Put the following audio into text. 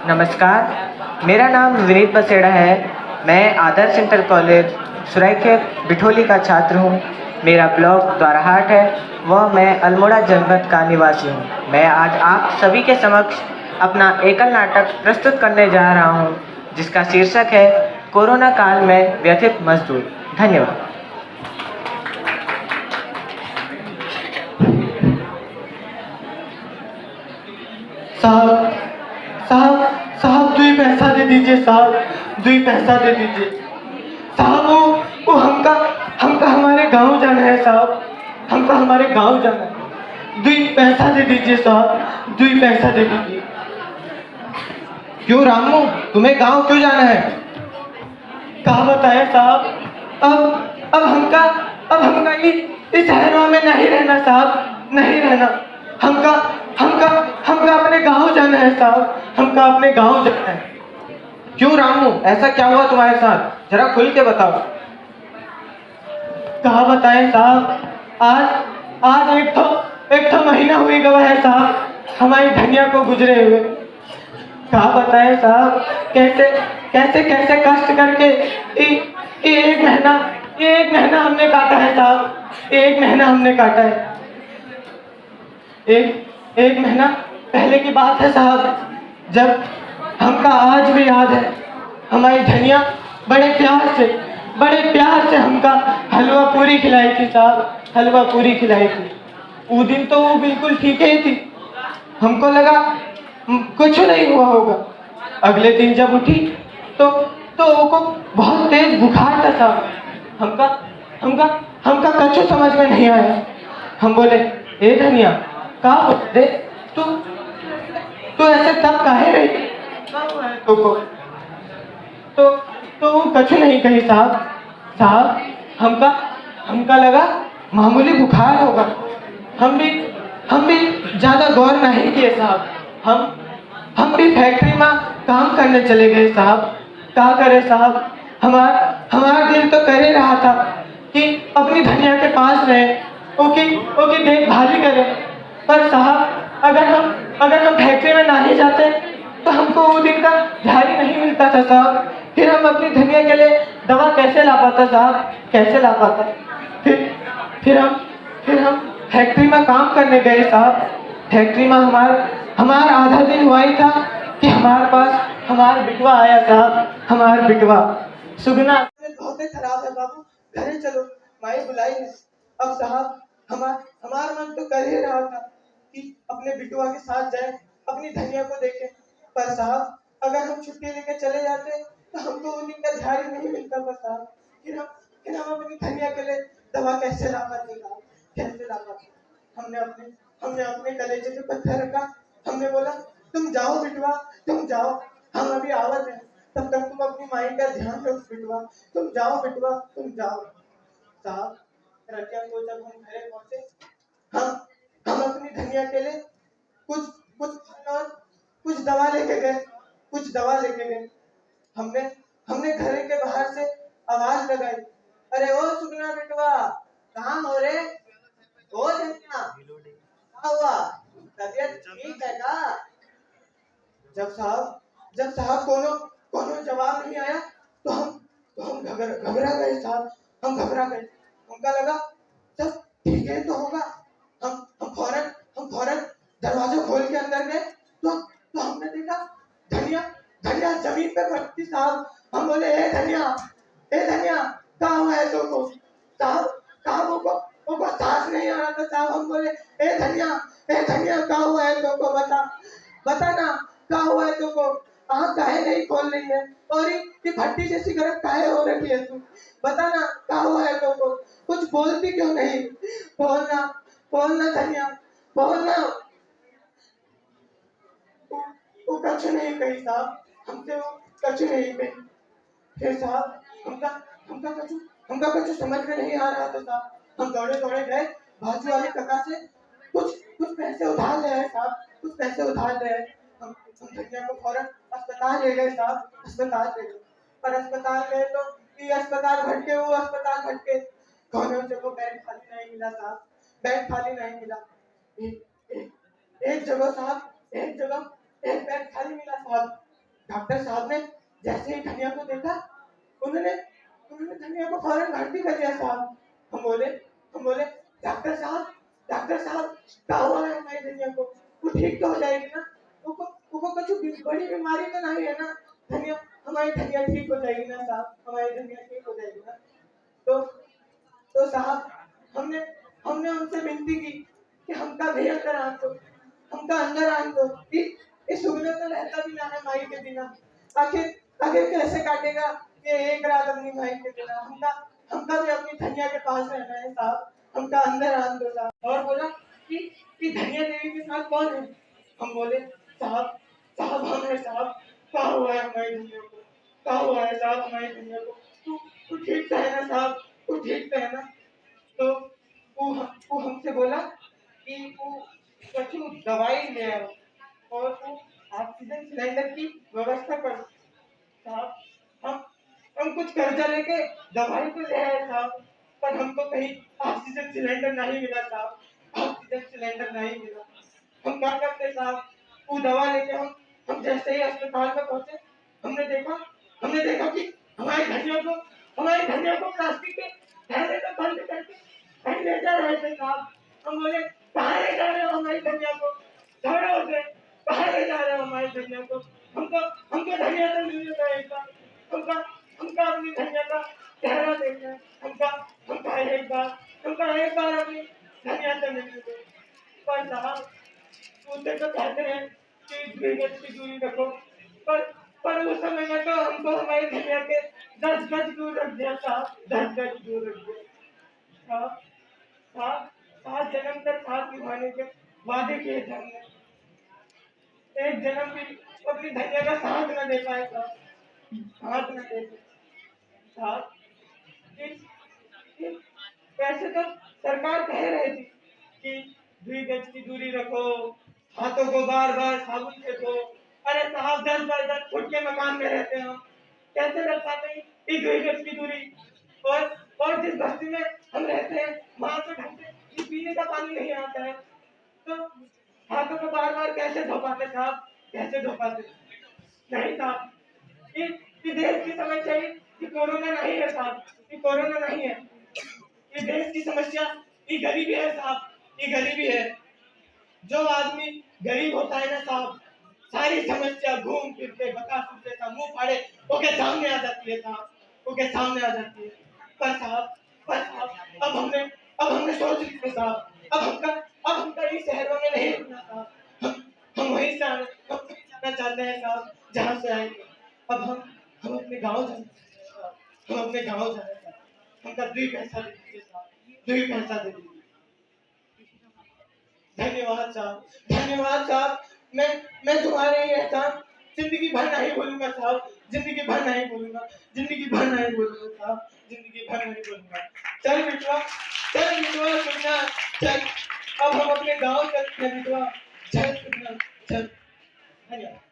नमस्कार, मेरा नाम विनीत बसेड़ा है। मैं आदर्श इंटर कॉलेज सुरायखेत बिठोली का छात्र हूँ। मेरा ब्लॉक द्वाराहाट है व मैं अल्मोड़ा जनपद का निवासी हूँ। मैं आज आप सभी के समक्ष अपना एकल नाटक प्रस्तुत करने जा रहा हूँ, जिसका शीर्षक है कोरोना काल में व्यथित मजदूर। धन्यवाद। साहब साहब साहब 2 पैसा दे दीजिए साहब, 2 पैसा दे दीजिए साहब। वो हमका हमका हमारे गांव जाना है साहब, हमका हमारे गांव जाना है। 2 पैसा दे दीजिए साहब, 2 पैसा दे दीजिए। क्यों रामू, तुम्हें गांव क्यों जाना है? कहा बताए साहब, अब हमका इस शहरों में नहीं रहना साहब, नहीं रहना। हमका हमका हमका अपने गांव जाना है साहब, हमका अपने गांव जाना है। क्यों रामू, ऐसा क्या हुआ तुम्हारे साथ? जरा खुल के बताओ। कहा बताए साहब, आज आज एक ठो महीना हुई गवा है साहब हमारी धनिया को गुजरे हुए। कहा बताए साहब, कैसे कैसे कैसे कष्ट करके एक महीना हमने काटा है साहब, 1 महीना हमने काटा है। एक महीना पहले की बात है साहब, जब हमका आज भी याद है, हमारी धनिया बड़े प्यार से हमका हलवा पूरी खिलाई थी साहब, हलवा पूरी खिलाई थी। वो दिन तो वो बिल्कुल ठीक ही थी, हमको लगा कुछ नहीं हुआ होगा। अगले दिन जब उठी तो वो बहुत तेज बुखार था साहब। हमका हमका हमका कछु समझ में नहीं आया। हम बोले, ए धनिया, का बोलते तू ऐसे तब काहे रही? क्या हुआ है तुमको? तो वो कछु नहीं कही साहब, हमका लगा मामूली बुखार होगा। हम भी ज्यादा गौर नहीं किए साहब। हम भी फैक्ट्री में काम करने चले गए साहब। क्या करे साहब, हमारा दिल तो कर ही रहा था कि अपनी धनिया के पास रहे, ओकी देखभाली करें। पर साहब, अगर हम फैक्ट्री में ना ही जाते तो हमको वो दिन का ध्यान ही नहीं मिलता था साहब। फिर हम अपनी धनिया के लिए दवा कैसे ला पाता साहब, कैसे ला पाता? फिर हम फैक्ट्री में काम करने गए साहब। फैक्ट्री में हमारा आधा दिन हुआ ही था कि हमारे पास हमारा बिटवा आया साहब, हमारा बिटवा। सुगना बहुत खराब है बाबू, घरे चलो, माई बुलाई है। अब साहब, हमारा मन तो कर ही रहा था कि अपने बिटवा के साथ जाए, अपनी धनिया को देखें। पर साहब, अगर हम छुट्टी लेके चले जाते तो हमको उन्हीं का ध्यान ही नहीं मिलता था साहब। फिर हम अपनी धनिया के लिए दवा कैसे ला पाते साहब, कैसे ला पाते? हमने अपने कलेजे पे पत्थर रखा। हमने बोला, तुम जाओ बिटवा, तुम जाओ, हम अभी आवत हैं। तब तक तुम अपनी माई का ध्यान रखो बिटवा, तुम जाओ बिटवा, तुम जाओ। साहब, रतिया को जब हम घरे पहुंचे, हम अपनी धनिया के लिए कुछ कुछ और कुछ दवा लेके गए। हमने घरे के बाहर से आवाज लगाई, अरे ओ सुगना बिटवा, कहाँ हो रे? ओ धनिया, क्या हुआ? तबीयत ठीक है का? जब साहब कोनो जवाब नहीं आया तो हम घबरा गए साहब, हम घबरा गए। हमका लगा सब ठीक है तो होगा। हम फौरन दरवाजा खोल के अंदर गए तो हमने देखा धनिया धनिया जमीन पे पड़ती साहब। हम बोले, ए धनिया, क्या हुआ है तुमको? साहब वो सांस नहीं आ रहा था साहब। हम बोले, ए धनिया, क्या हुआ है तुमको? बता ना, क्या हुआ है तुमको? आँख काहे नहीं खोल रही है? और ये भट्टी जैसी गर्म काहे हो रही है तू? बता ना, क्या हुआ है तुमको? कुछ बोलती क्यों नहीं? बोलना धनिया, बोलना। वो कुछ नहीं कही साहब, हमसे वो कुछ नहीं कही। फिर साहब, हमका कुछ समझ में नहीं आ रहा था साहब। हम दौड़े गए बाजू वाले काका से कुछ पैसे उधार ले आए साहब, कुछ पैसे उधार ले आए। हम धनिया को फौरन अस्पताल ले गए साहब, अस्पताल ले गए। पर अस्पताल गए तो ये अस्पताल भटके, वो अस्पताल भटके, दोनों जगह बेड खाली नहीं मिला साहब, बेड खाली नहीं मिला। एक जगह साहब, एक बेड खाली मिला साहब। डॉक्टर साहब ने जैसे ही धनिया को देखा, उन्होंने उन्होंने धनिया को फौरन भर्ती कर दिया साहब। हम बोले डॉक्टर साहब क्या हुआ है हमारी धनिया को? वो ठीक तो हो जाएगी ना? वो कुछ बड़ी बीमारी तो नहीं है ना? धनिया हमारी धनिया ठीक हो जाएगी ना साहब? हमारी धनिया ठीक हो जाएगी ना? तो साहब हमने हमने उनसे विनती की कि हमका भी अंदर आन दो, हमका अंदर आन दो। इस सुगने तो रहता भी ना है माई के बिना। आखिर आखिर कैसे काटेगा ये एक रात अपनी माई के बिना? हमका हमका भी अपनी धनिया के पास रहना है साहब, हमका अंदर आन दो साहब। और बोला कि धनिया देवी के साथ कौन है? हम बोले साहब साहब हम है साहब। क्या हुआ है हमारी धनिया को? क्या हुआ है साहब हमारी धनिया को? तू ठीक तो है ना साहब? तू ठीक तो है ना? तो वो हमसे बोला कि वो कछु दवाई ले आओ और वो ऑक्सीजन सिलेंडर की व्यवस्था कर। साहब हम हम कुछ कर्जा लेके दवाई तो ले आए साहब, पर हमको कहीं ऑक्सीजन सिलेंडर नहीं मिला साहब, ऑक्सीजन सिलेंडर नहीं मिला। हम क्या करते साहब? वो दवा लेके हम जैसे ही अस्पताल में पहुंचे, हमने देखा कि हमारी धनिया को प्लास्टिक के थैले में बंद करके कहीं ले जा रहे थे साहब। हम बोले कहाँ ले जा रहे हो हमारी धनिया को? खड़े हो गए, कहाँ ले जा रहे हो हमारी धनिया को? हमको हमको धनिया तो मिल जाएगा, हमका हमका अपनी धनिया का चेहरा देखना है, हमका एक बार अपनी धनिया से मिलने दो। पर साहब उसे तो कहते हैं कि 2 गज की दूरी रखो, पर उस समय में तो हमको हमारी धनिया के 10 गज दूर रख दिया साहब, 10 गज दूर रख दिया साहब। सात सात जन्म तक साथ निभाने के वादे किए थे हमने, एक जन्म भी अपनी धनिया का साथ न दे पाए साहब, साथ न दे पाए साहब। वैसे तो सरकार कह रही थी कि 2 गज की दूरी रखो, हाथों को बार बार साबुन से धो। अरे साहब 10 बाय 10 फुट के मकान में रहते हैं हम, कैसे रख पाते हैं ये 2 गज की दूरी? और जिस बस्ती में हम रहते हैं वहां से ढंग से पीने का पानी नहीं आता है, तो हाथों को बार बार कैसे धो पाते साहब? कैसे धो पाते? नहीं साहब, ये देश की समस्या है, ये कोरोना नहीं है साहब, ये कोरोना नहीं है, ये देश की समस्या, ये गरीबी है साहब, ये गरीबी है। जो आदमी गरीब होता है ना साहब, सारी समस्या घूम फिर के बता जैसा मुंह फाड़े ओके सामने आ जाती है साहब, ओके सामने आ जाती है। पर साहब अब हमने सोच लिया साहब, अब हमका इस शहरों में नहीं रुकना साहब, हम वहीं से जाना चाहते हैं साहब जहाँ से आएंगे। अब हम अपने गाँव जाना चाहते हैं साहब, हम अपने गाँव जाना चाहते हैं। हमका 2 पैसा दे दीजिए साहब, 2 पैसा दे दीजिए। धन्यवाद साहब, धन्यवाद साहब। मैं तुम्हारे ये एहसान जिंदगी भर नहीं भूलूंगा साहब, जिंदगी भर नहीं भूलूंगा, जिंदगी भर नहीं भूलूंगा साहब, जिंदगी भर नहीं भूलूंगा। चल बिटवा सुनना, चल अब हम अपने गाँव चलते हैं बिटवा, चल सुनना, चल। धन्यवाद।